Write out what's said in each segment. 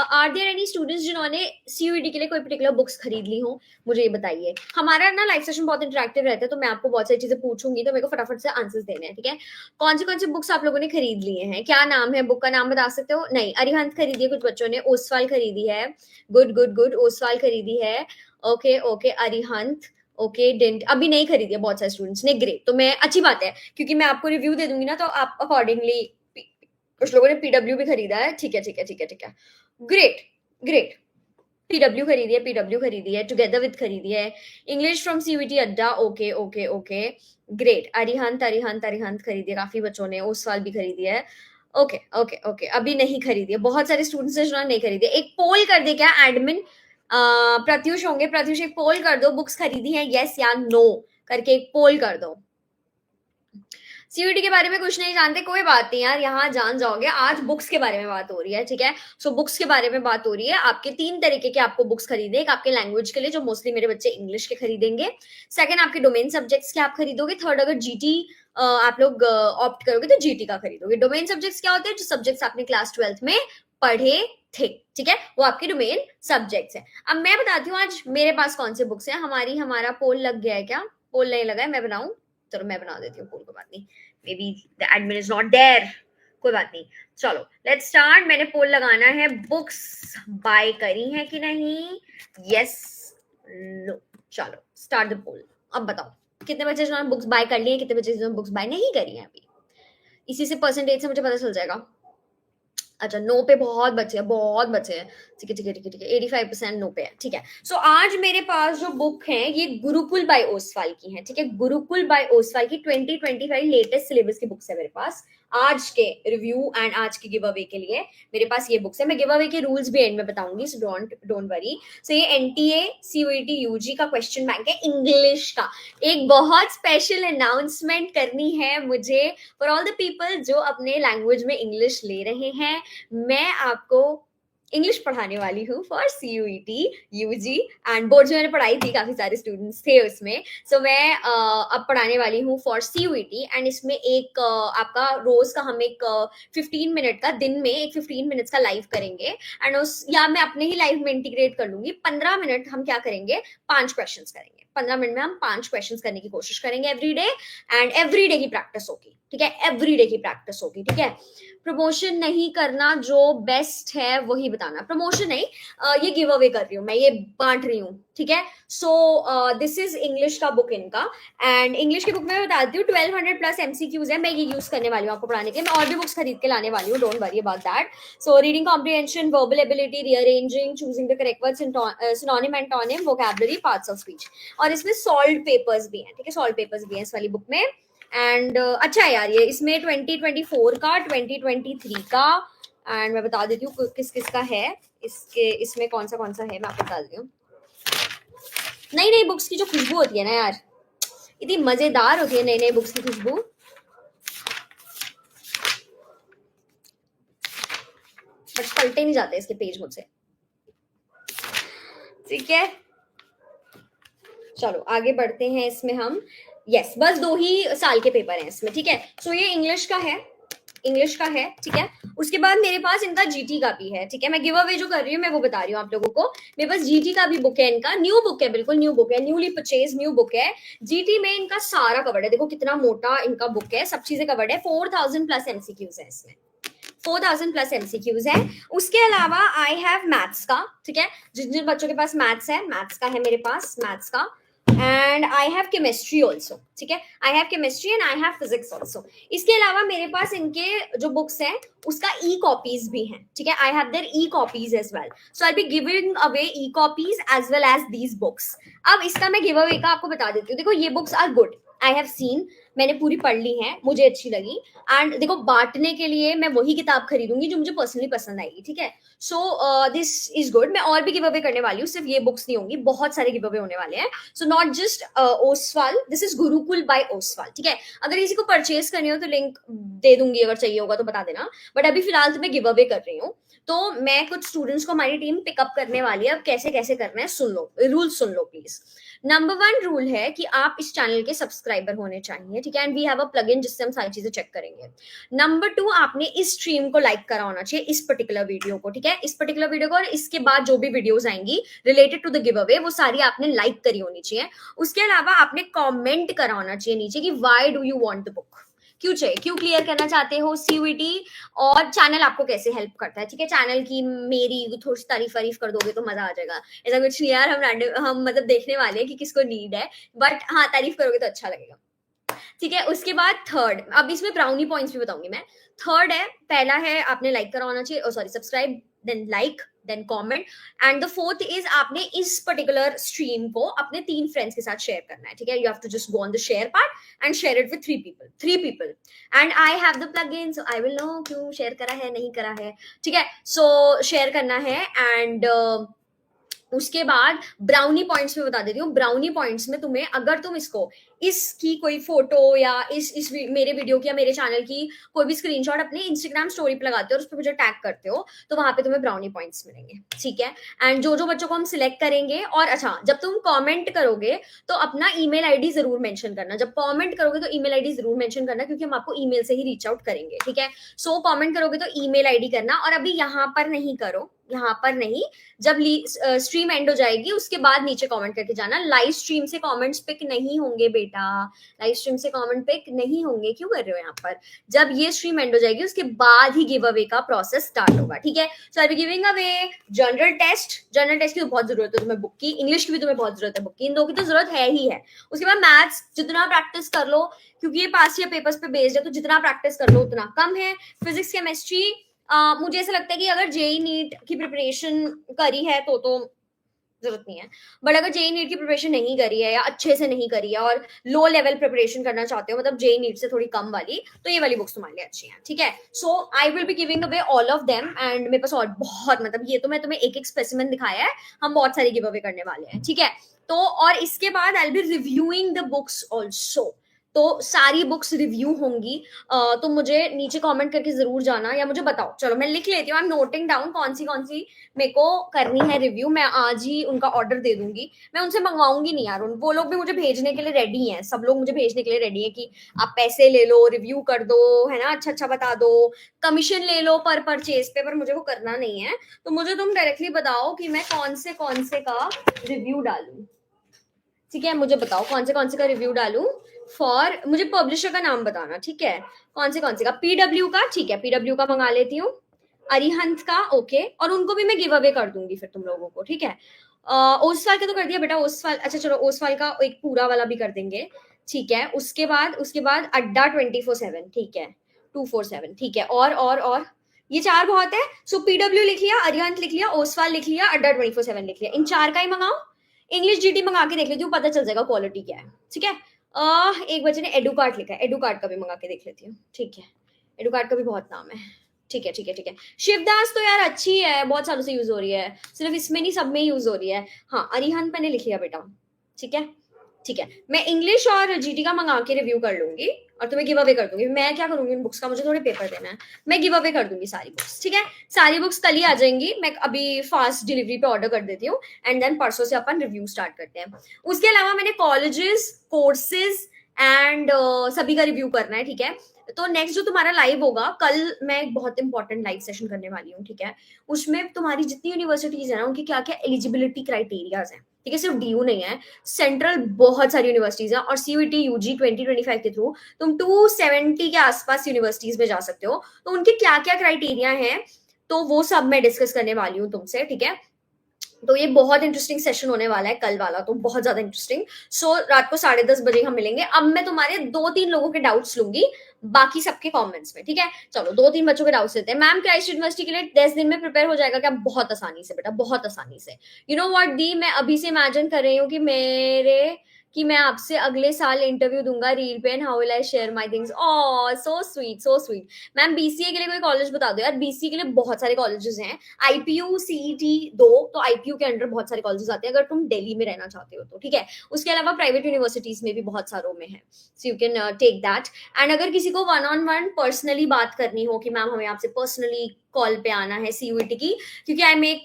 Are there any students जिन्होंने CUET के लिए कोई पर्टिकुलर बुक्स खरीद ली हो? मुझे ये बताइए। हमारा ना लाइव सेशन बहुत इंटरेक्टिव रहता है, तो मैं आपको बहुत सारी चीजें पूछूंगी, तो मेरे को फटाफट से आंसर्स देने हैं, ठीक है? कौन सी बुक्स आप लोगों ने खरीद लिए हैं? क्या नाम है बुक का? नाम बता सकते हो? नहीं, अरिहंत खरीदी है कुछ बच्चों ने, ओसवाल खरीदी है, गुड गुड गुड, ओसवाल खरीदी है, okay okay, Arihant, okay, didn't अभी नहीं खरीदी है बहुत सारे स्टूडेंट्स ने, ग्रेट। तो मैं अच्छी बात है, क्योंकि मैं आपको रिव्यू दे दूंगी ना, तो आप अकॉर्डिंगली, कुछ लोगों ने पीडब्ल्यू भी खरीदा है, ठीक है ठीक है ठीक है ठीक है, ग्रेट ग्रेट। पीडब्ल्यू खरीदी है, टुगेदर विद खरीदी है, इंग्लिश फ्रॉम सीयूईटी अड्डा, okay okay okay, great. Arihant Arihant Arihant खरीदी है काफी बच्चों ने, उस साल भी खरीदी है, ओके ओके ओके। अभी नहीं खरीदी है, बहुत सारे स्टूडेंट्स जिन्होंने नहीं खरीदी है। एक पोल कर दे क्या एडमिन? प्रत्युष होंगे, प्रत्युष एक पोल कर दो, बुक्स खरीदी है यस या नो करके एक पोल कर दो। सीयूईटी के बारे में कुछ नहीं जानते, कोई बात नहीं यार, यहाँ जान जाओगे। आज बुक्स के बारे में बात हो रही है, ठीक है? सो बुक्स के बारे में बात हो रही है। आपके 3 तरीके के आपको बुक्स खरीदे, एक आपके लैंग्वेज के लिए, जो मोस्टली मेरे बच्चे इंग्लिश के खरीदेंगे, सेकंड आपके डोमेन सब्जेक्ट्स के आप खरीदोगे, थर्ड अगर जीटी आप लोग ऑप्ट करोगे तो जीटी का खरीदोगे। डोमेन सब्जेक्ट्स क्या होते हैं? जो सब्जेक्ट्स आपने क्लास 12th में पढ़े थे, ठीक है, वो आपके डोमेन सब्जेक्ट्स है। अब मैं बताती हूँ आज मेरे पास कौन से बुक्स हैं। हमारा पोल लग गया है क्या? पोल नहीं लगा है, मैं बनाऊं? चलो मैं बना देती हूँ पोल, को बात नहीं, maybe the admin is not there, कोई बात नहीं। चलो लेट्स स्टार्ट। मैंने पोल लगाना है, बुक्स बाय करी है कि नहीं, यस नो। चलो स्टार्ट द पोल। अब बताओ कितने बच्चे जिन्होंने बुक्स बाय कर ली है, कितने बच्चे जिन्होंने बुक्स बाय नहीं करी है अभी? इसी से परसेंटेज से मुझे पता चल जाएगा। अच्छा, नो पे बहुत बचे हैं, बहुत बचे हैं, ठीक है ठीक है ठीक है ठीक है, 85% नो पे है, ठीक है। सो आज मेरे पास जो बुक है ये गुरुकुल बाय ओसवाल की है, ठीक है? गुरुकुल बाय ओसवाल की 2025 लेटेस्ट सिलेबस की बुक्स है मेरे पास। आज के रिव्यू एंड आज के गिव अवे के लिए मेरे पास ये बुक्स है। मैं गिव अवे के रूल्स भी एंड में बताऊंगी, सो डोंट वरी। सो ये एनटीए सीयूईटी यूजी का क्वेश्चन बैंक है इंग्लिश का। एक बहुत स्पेशल अनाउंसमेंट करनी है मुझे फॉर ऑल द पीपल जो अपने लैंग्वेज में इंग्लिश ले रहे हैं। मैं आपको इंग्लिश पढ़ाने वाली हूँ for CUET UG and board, जो मैंने पढ़ाई थी, काफी सारे स्टूडेंट्स थे उसमें। सो मैं अब पढ़ाने वाली हूँ फॉर सीयूईटी एंड इसमें एक आपका रोज का हम एक 15 मिनट का, दिन में एक 15 मिनट्स का लाइव करेंगे एंड उस, या मैं अपने ही लाइव में इंटीग्रेट कर लूंगी। 15 मिनट हम क्या करेंगे, 5 क्वेश्चन करेंगे। 15 मिनट में हम 5 क्वेश्चन करने की कोशिश करेंगे every day, and every day की प्रैक्टिस होगी, ठीक है? एवरी डे की प्रैक्टिस होगी, ठीक है? प्रमोशन नहीं करना, जो बेस्ट है वही बताना। प्रमोशन नहीं, ये गिव अवे कर रही हूँ मैं, ये बांट रही हूँ, ठीक है? सो दिस इज इंग्लिश का बुक इनका, एंड इंग्लिश की बुक में बताती हूँ 1200 प्लस एमसीक्यूज है। मैं ये यूज करने वाली हूँ आपको पढ़ाने के लिए। मैं और भी बुक्स खरीद के लाने वाली हूँ, don't worry about that. So reading comprehension, verbal ability, rearranging, choosing the correct words, synonym, antonym, vocabulary, parts of speech, और इसमें सॉल्व पेपर्स भी हैं, ठीक है? सॉल्व पेपर्स भी हैं इस वाली बुक में। एंड अच्छा है यार, ये इसमें 2024 का, 2023 का, एंड मैं बता देती हूँ किस किस का है इसमें कौन सा है, मैं आपको बता देती हूँ। नई नई बुक्स की जो खुशबू होती है ना यार, इतनी मजेदार होती है नई नई बुक्स की खुशबू। बट पलटे नहीं जाते इसके पेज मुझसे, ठीक है? चलो आगे बढ़ते हैं इसमें हम। यस, बस 2 ही साल के पेपर हैं इसमें, ठीक है? सो ये इंग्लिश का है, ठीक है? उसके बाद मेरे पास इनका जीटी का भी है, ठीक है? मैं गिव अवे जो कर रही हूँ मैं वो बता रही हूँ आप लोगों को। मेरे पास जीटी का भी बुक है इनका, न्यू बुक है, बिल्कुल न्यू बुक है, न्यूली परचेज न्यू बुक है। जीटी में इनका सारा कवर्ड है, देखो कितना मोटा इनका बुक है, सब चीजें कवर्ड है। 4000 प्लस एमसीक्यूज है इसमें, 4000 प्लस एमसीक्यूज है। उसके अलावा आई हैव मैथ्स का, ठीक है? जिन जिन बच्चों के पास मैथ्स है, मैथ्स का है मेरे पास, मैथ्स का, and I have chemistry also, ठीक है? I have chemistry and I have physics also. इसके अलावा मेरे पास इनके जो बुक्स हैं उसका ई कॉपीज भी हैं, ठीक है? I have their e copies as well, so I be giving away e copies as well as these books. अब इसका मैं गिव अवे का आपको बता देती हूँ। देखो ये books are good, I have seen, मैंने पूरी पढ़ ली है, मुझे अच्छी लगी, एंड देखो बांटने के लिए मैं वही किताब खरीदूंगी जो मुझे पर्सनली पसंद आएगी, ठीक है? So this is good. मैं और भी गिव अवे करने वाली हूँ, सिर्फ ये बुक्स नहीं होंगी, बहुत सारे गिव अवे होने वाले हैं। So not just Oswaal, this is Gurukul by Oswaal, ठीक है? अगर किसी को परचेज करनी हो तो लिंक दे दूंगी, अगर चाहिए होगा तो बता देना, बट अभी फिलहाल तो मैं गिव अवे कर रही हूँ। तो मैं कुछ स्टूडेंट्स को हमारी टीम पिकअप करने वाली है। अब कैसे कैसे करना है सुन लो, रूल सुन लो प्लीज। नंबर 1 रूल है कि आप इस चैनल के सब्सक्राइबर होने चाहिए, ठीक है, and we have a plugin जिससे हम सारी चीजें चेक करेंगे। नंबर 2, आपने इस स्ट्रीम को लाइक करा होना चाहिए, इस पर्टिकुलर वीडियो को, ठीक है, इस पर्टिकुलर वीडियो को, और इसके बाद जो भी वीडियोस आएंगी related to the giveaway वो सारी आपने लाइक करी होनी चाहिए। उसके अलावा आपने कॉमेंट करा होना चाहिए नीचे कि why do you want the book, क्यों चाहिए, क्यों क्लियर करना चाहते हो सीयूईटी, और चैनल आपको कैसे हेल्प करता है, ठीक है, चैनल की मेरी थोड़ी सी तारीफ वारीफ कर दोगे तो मजा आ जाएगा। ऐसा कुछ नहीं यार, हम मतलब देखने वाले हैं कि किसको नीड है, बट हाँ तारीफ करोगे तो अच्छा लगेगा, ठीक है। उसके बाद थर्ड, अब इसमें ब्राउनी पॉइंट्स भी बताऊंगी मैं। थर्ड है, पहला है आपने लाइक करा होना चाहिए, sorry subscribe, then like, then comment, and the fourth is आपने इस पर्टिकुलर स्ट्रीम को अपने 3 फ्रेंड्स के साथ शेयर करना है, ठीक है, you have to just go on the share part and share it with 3 people and I have the plugin, so I will know क्यों शेयर करा है नहीं करा है, ठीक है। सो शेयर करना है एंड उसके बाद ब्राउनी पॉइंट्स में बता देती हूँ। ब्राउनी पॉइंट्स में तुम्हें, अगर तुम इसको, इसकी कोई फोटो या इस मेरे वीडियो की या मेरे चैनल की कोई भी स्क्रीनशॉट अपने इंस्टाग्राम स्टोरी पे लगाते हो और उस पर मुझे टैग करते हो तो वहां पे तुम्हें ब्राउनी पॉइंट्स मिलेंगे, ठीक है। एंड जो जो बच्चों को हम सिलेक्ट करेंगे, और अच्छा जब तुम कमेंट करोगे तो अपना ईमेल आईडी जरूर मेंशन करना, जब कमेंट करोगे तो ईमेल आईडी जरूर मेंशन करना, क्योंकि हम आपको ईमेल से ही रीच आउट करेंगे, ठीक है। सो कमेंट करोगे तो ईमेल आईडी करना, और अभी यहाँ पर नहीं करो, यहाँ पर नहीं, जब स्ट्रीम एंड हो जाएगी उसके बाद नीचे कमेंट करके जाना। लाइव स्ट्रीम से कमेंट्स पिक नहीं होंगे बेटा, लाइव स्ट्रीम से कमेंट पिक नहीं होंगे, क्यों कर रहे हो यहाँ पर, जब ये स्ट्रीम एंड हो जाएगी उसके बाद ही गिव अवे का प्रोसेस स्टार्ट होगा, ठीक है। So I be giving away general test, general test की तो बहुत जरूरत है तुम्हें बुक की, इंग्लिश की भी तुम्हें बहुत जरूरत है बुक की, इन दो की तो जरूरत है ही है। उसके बाद मैथ्स जितना प्रैक्टिस कर लो, क्योंकि ये पास ईयर पेपर्स पे बेस्ड है, तो जितना प्रैक्टिस कर लो उतना कम है। फिजिक्स केमिस्ट्री मुझे ऐसा लगता है कि अगर जेई नीट की प्रिपरेशन करी है तो जरूरत नहीं है, बट अगर जेई नीट की प्रिपरेशन नहीं करी है या अच्छे से नहीं करी है और लो लेवल प्रिपरेशन करना चाहते हो, मतलब जेई नीट से थोड़ी कम वाली, तो ये वाली बुक्स तुम्हारे लिए अच्छी हैं, ठीक है। So I will be giving away all of them, and मेरे पास और बहुत, मतलब ये तो मैं तुम्हें एक एक स्पेसिमेन दिखाया है, हम बहुत सारी गिव अवे करने वाले हैं, ठीक है। तो और इसके बाद आई will B reviewing the books also, तो सारी बुक्स रिव्यू होंगी। तो मुझे नीचे कमेंट करके जरूर जाना या मुझे बताओ, चलो मैं लिख लेती हूँ, आई एम नोटिंग डाउन कौन सी मेरे को करनी है रिव्यू, मैं आज ही उनका ऑर्डर दे दूंगी, मैं उनसे मंगवाऊंगी नहीं यार, वो लोग भी मुझे भेजने के लिए रेडी हैं, सब लोग मुझे भेजने के लिए रेडी है कि आप पैसे ले लो, रिव्यू कर दो, है ना, अच्छा अच्छा बता दो, कमीशन ले लो पर परचेज पे, पर मुझे वो करना नहीं है। तो मुझे तुम डायरेक्टली बताओ कि मैं कौन से का रिव्यू डालूं, ठीक है, मुझे बताओ कौन से का रिव्यू डालूं फॉर, मुझे पब्लिशर का नाम बताना, ठीक है, कौन से का, पीडब्ल्यू का, ठीक है, पीडब्ल्यू का मंगा लेती हूँ, अरिहंत का, ओके, और उनको भी मैं गिव अवे कर दूंगी फिर तुम लोगों को, ठीक है। ओसवाल का तो कर दिया बेटा, ओसवाल, अच्छा चलो ओसवाल का एक पूरा वाला भी कर देंगे, ठीक है। उसके बाद अड्डा 24/7, ठीक है, 247, ठीक है, और ये 4 बहुत है। सो पीडब्ल्यू लिख लिया, अरिहंत लिख लिया, ओसवाल लिख लिया, अड्डा 24/7 लिख लिया, इन 4 का ही मंगाओ। इंग्लिश जीटी मंगा के देख लेती हूँ, पता चल जाएगा क्वालिटी क्या है, ठीक है। एक बच्चे ने एडू कार्ड लिखा है, एडू कार्ड का भी मंगा के देख लेती हूँ, ठीक है, एडू कार्ड का भी बहुत नाम है, ठीक है ठीक है ठीक है। शिवदास तो यार अच्छी है, बहुत सालों से यूज हो रही है, सिर्फ इसमें नहीं सब में यूज हो रही है। हाँ अरिहंत मैंने लिख लिया बेटा, ठीक है ठीक है, मैं इंग्लिश और जीटी का मंगा के रिव्यू कर लूंगी और तुम्हें गिव अवे कर दूंगी। मैं क्या करूंगी इन बुक्स का, मुझे थोड़े पेपर देना है, मैं गिव अवे कर दूंगी सारी बुक्स, ठीक है। सारी बुक्स कल ही आ जाएंगी, मैं अभी फास्ट डिलीवरी पे ऑर्डर कर देती हूँ, एंड देन परसों से अपन रिव्यू स्टार्ट करते हैं। उसके अलावा मैंने कॉलेजेस, कोर्सेज एंड सभी का रिव्यू करना है, ठीक है। तो नेक्स्ट जो तुम्हारा लाइव होगा कल, मैं एक बहुत इंपॉर्टेंट लाइव सेशन करने वाली हूँ, ठीक है। उसमें तुम्हारी जितनी यूनिवर्सिटीज है ना, उनकी क्या क्या एलिजिबिलिटी क्राइटेरियाज हैं, ठीक है, सिर्फ डीयू नहीं है, सेंट्रल बहुत सारी यूनिवर्सिटीज है, और सीयूईटी यूजी 2025 के थ्रू तुम 270 के आसपास यूनिवर्सिटीज में जा सकते हो, तो उनके क्या क्या क्राइटेरिया हैं, तो वो सब मैं डिस्कस करने वाली हूँ तुमसे, ठीक है। तो ये बहुत इंटरेस्टिंग सेशन होने वाला है कल वाला, तो बहुत ज्यादा इंटरेस्टिंग। सो रात को 10:30 बजे हम मिलेंगे। अब मैं तुम्हारे 2-3 लोगों के डाउट्स लूंगी, बाकी सबके कमेंट्स में, ठीक है। चलो 2-3 बच्चों के डाउट्स लेते हैं। मैम क्राइस्ट यूनिवर्सिटी के लिए 10 दिन में प्रिपेयर हो जाएगा क्या? बहुत आसानी से बेटा, बहुत आसानी से। यू नो व्हाट दी, मैं अभी से इमेजिन कर रही हूँ कि मैं आपसे अगले साल इंटरव्यू दूंगा रील पे, and how will I share my things. Oh so sweet, so sweet. Ma'am BCA के लिए कोई कॉलेज बता दो यार, बीसीए के लिए बहुत सारे कॉलेजेस हैं, आईपीयू सीईटी 2, तो आईपीयू के अंडर बहुत सारे कॉलेजेस आते हैं अगर तुम दिल्ली में रहना चाहते हो तो, ठीक है। उसके अलावा प्राइवेट यूनिवर्सिटीज में भी बहुत सारों में है, so you can take that. And अगर किसी को 1-on-1 पर्सनली बात करनी हो कि मैम हमें आपसे पर्सनली कॉल पे आना है सीयूईटी की, क्योंकि I make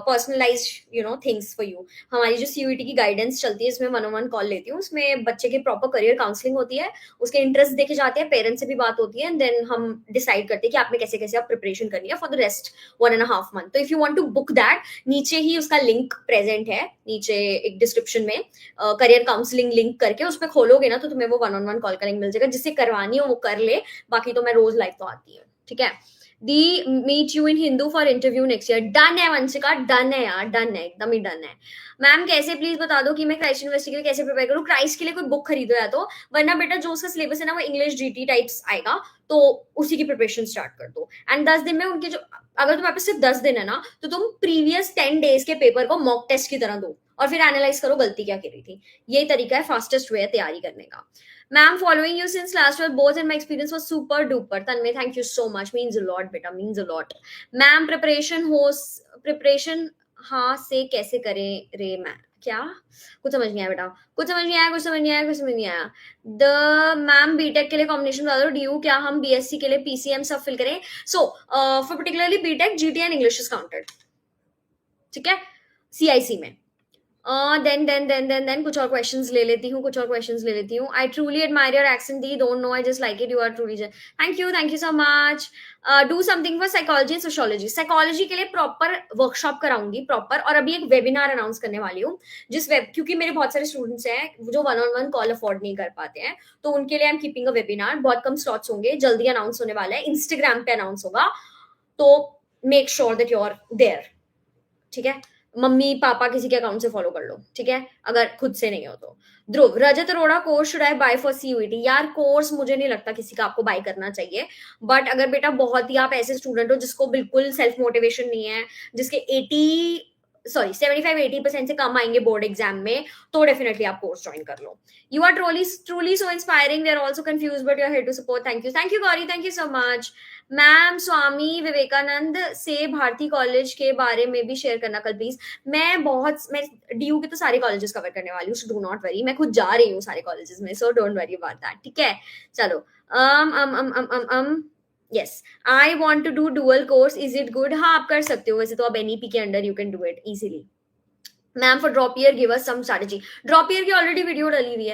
personalised things for you. हमारी जो सीयूईटी की गाइडेंस चलती है, इसमें 1-on-1 कॉल लेती हूँ, उसमें बच्चे के प्रॉपर करियर काउंसलिंग होती है, उसके इंटरेस्ट देखे जाते हैं, पेरेंट्स से भी बात होती है, एंड देन हम डिसाइड करते हैं कि आपने कैसे कैसे आप प्रिपरेशन करनी है फॉर द रेस्ट 1.5 month। तो if you want to book that, नीचे ही उसका लिंक प्रेजेंट है, नीचे एक डिस्क्रिप्शन में करियर काउंसलिंग लिंक करके उसमें खोलोगे ना, तो तुम्हें वो 1-on-1 कॉल का लिंक मिल जाएगा। जिससे करवानी हो वो कर ले, बाकी तो मैं रोज लाइव तो आती हूँ, ठीक है। The meet you in Hindu for interview next year. Done है वंशिका, डन है यार, डन है, एकदम ही डन है। मैम कैसे, प्लीज बता दो कि मैं क्राइस्ट यूनिवर्सिटी के लिए कैसे प्रिपेयर करूँ। क्राइस्ट के लिए कोई बुक खरीदो या तो, वरना बेटा जो उसका सिलेबस है ना वो इंग्लिश जीटी टाइप्स आएगा, तो उसी की प्रिपरेशन स्टार्ट कर दो। एंड 10 दिन में उनके जो, अगर तुम्हारे पास सिर्फ 10 दिन है ना, तो तुम प्रीवियस 10 days के पेपर को मॉक टेस्ट की तरह दो और फिर एनालाइज करो गलती क्या करी थी। यही तरीका है, फास्टेस्ट वे है तैयारी करने का। Ma'am, following you since last year, both and my experience was super duper. Tanmay, thank you so much. Means a lot, beta. Means a lot. Ma'am, preparation हाँ से कैसे करें रे मैम? क्या? कुछ समझ नहीं आया बेटा, कुछ समझ नहीं आया, कुछ समझ नहीं आया, कुछ समझ नहीं आया। द मैम बीटेक के लिए कॉम्बिनेशन बता दो, ड्यू क्या हम बीएससी के लिए पीसीएम सब फिल करें? So for particularly BTech GT and English is counted, ठीक है, सीआईसी में। देन कुछ और क्वेश्चंस ले लेती हूँ। I truly admire your accent दी, don't know, I just like it, you are truly. Thank you so much. Do something for psychology and sociology. Psychology के लिए प्रॉपर वर्कशॉप कराऊंगी प्रॉपर, और अभी एक वेबिनार अनाउंस करने वाली हूँ, क्योंकि मेरे बहुत सारे स्टूडेंट्स हैं जो 1-on-1 कॉल अफोर्ड नहीं कर पाते हैं, तो उनके लिए I am keeping a webinar. बहुत कम स्लॉट्स होंगे, जल्दी अनाउंस होने वाला है, इंस्टाग्राम पे अनाउंस होगा, तो make sure that you are there, ठीक है। मम्मी पापा किसी के अकाउंट से फॉलो कर लो, ठीक है, अगर खुद से नहीं हो तो। Dhruv, Rajat Arora course should I buy for CUET? यार कोर्स मुझे नहीं लगता किसी का आपको बाय करना चाहिए, बट अगर बेटा बहुत ही आप ऐसे स्टूडेंट हो जिसको बिल्कुल सेल्फ मोटिवेशन नहीं है, जिसके 75-80% से कम आएंगे बोर्ड एग्जाम में, तो डेफिनेटली आप कोर्स ज्वाइन कर लो। You are truly so inspiring, they are also confuse but you are here to support. Thank you Gauri, thank you so much. Ma'am Swami Vivekananda से भारती कॉलेज के बारे में भी शेयर करना कल प्लीज। मैं डीयू के तो सारे कॉलेजेस कवर करने वाली हूँ, सो डू नॉट वरी, मैं खुद जा रही हूँ सारे कॉलेजेस में, so don't worry about that, ठीक है। चलो yes, I want to do dual course, is it good? हाँ आप कर सकते हो, वैसे तो आप एनईपी के under you can do it easily. Ma'am for drop year give us some strategy. Drop year की ऑलरेडी वीडियो डली हुई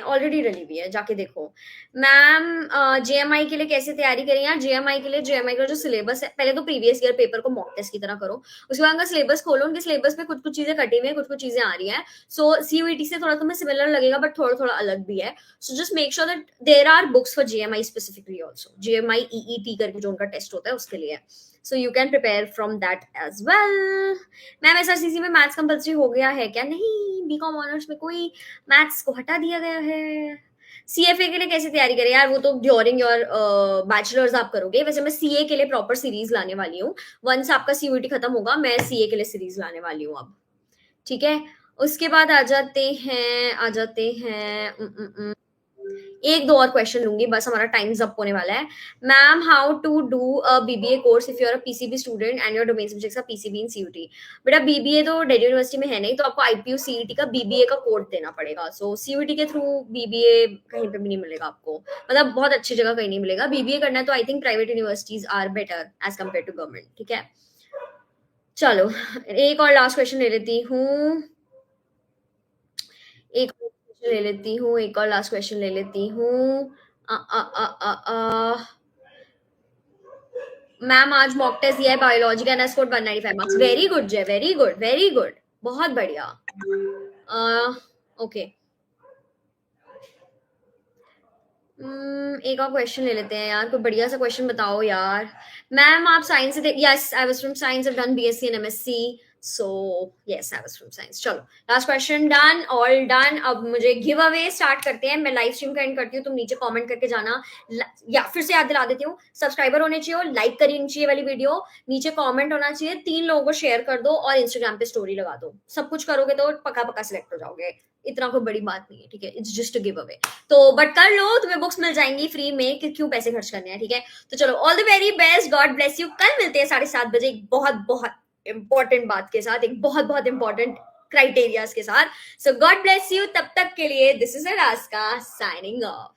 है, जाके देखो। मैम जेएमआई के लिए कैसे तैयारी करें यार? जेएमआई का जो सिलेबस है, पहले तो प्रीवियस ईयर पेपर को मॉक टेस्ट की तरह करो, उसके बाद उनका सिलेबस खोलो, उनके सिलेबस में कुछ कुछ चीजें कटी हुई है, कुछ कुछ चीजें आ रही है, सो सीयूईटी से थोड़ा तुम्हें सिमिलर लगेगा बट थोड़ा थोड़ा अलग भी है। So just make sure that there are books for JMI specifically also, JMI EET करके जो उनका टेस्ट होता है उसके लिए, so you can prepare from that as well. Ma'am SRCC में मैथ्स कंपल्सरी हो गया है क्या? नहीं, बीकॉम ऑनर्स में कोई मैथ्स को हटा दिया गया है। सीएफए के लिए कैसे तैयारी करें यार? वो तो ड्यूरिंग योर बैचलर्स आप करोगे। वैसे मैं सीए के लिए प्रॉपर सीरीज लाने वाली हूँ, वंस आपका सीयूईटी खत्म होगा मैं सीए के लिए सीरीज लाने वाली हूँ अब, ठीक है। उसके बाद आ जाते हैं एक दो और क्वेश्चन लूंगी बस, हमारा टाइम्स अप होने वाला है। Ma'am how to do a BBA course if you are a PCB student and your domain subjects are PCB in CUET? बेटा बीबीए तो दिल्ली यूनिवर्सिटी में है नहीं, तो आपको आईपीयू सीईटी का बीबीए का कोड देना पड़ेगा। सो सीयूटी के थ्रू बीबीए कहीं पे भी नहीं मिलेगा आपको, मतलब बहुत अच्छी जगह कहीं नहीं मिलेगा। बीबीए करना है तो I think private universities are better as compared to government, ठीक है। चलो एक और लास्ट क्वेश्चन ले लेती हूँ, एक और लास्ट क्वेश्चन ले लेती हूँ। मैम आज मॉक टेस्ट दिया है बायोलॉजी का, NS code 195 marks. Very good जय, वेरी गुड, बहुत बढ़िया। ओके एक और क्वेश्चन ले लेते हैं यार, कोई बढ़िया सा क्वेश्चन बताओ यार। मैम आप साइंस से? Yes I was from science, I have done BSc and MSc, so yes I was from science. चलो last question, done, all done. अब मुझे गिव अवे स्टार्ट करते हैं, मैं लाइव स्ट्रीम का एंड करती हूँ, तुम नीचे कमेंट करके जाना, या फिर से याद दिला देती हूँ, सब्सक्राइबर होने चाहिए, लाइक करनी चाहिए वाली वीडियो, नीचे कमेंट होना चाहिए, 3 लोगों को शेयर कर दो और इंस्टाग्राम पे स्टोरी लगा दो। सब कुछ करोगे तो पक्का सिलेक्ट हो जाओगे, इतना कोई बड़ी बात नहीं है, ठीक है। It's just a give away, तो बट कर लो, तुम्हें बुक्स मिल जाएंगी फ्री में, क्यों पैसे खर्च करने हैं, ठीक है। तो चलो all the very best, God bless you. कल मिलते हैं 7:30 बजे एक बहुत इंपॉर्टेंट बात के साथ, एक बहुत इंपॉर्टेंट क्राइटेरियाज के साथ। सो गॉड ब्लेस यू, तब तक के लिए दिस इज अरास्का साइनिंग ऑफ।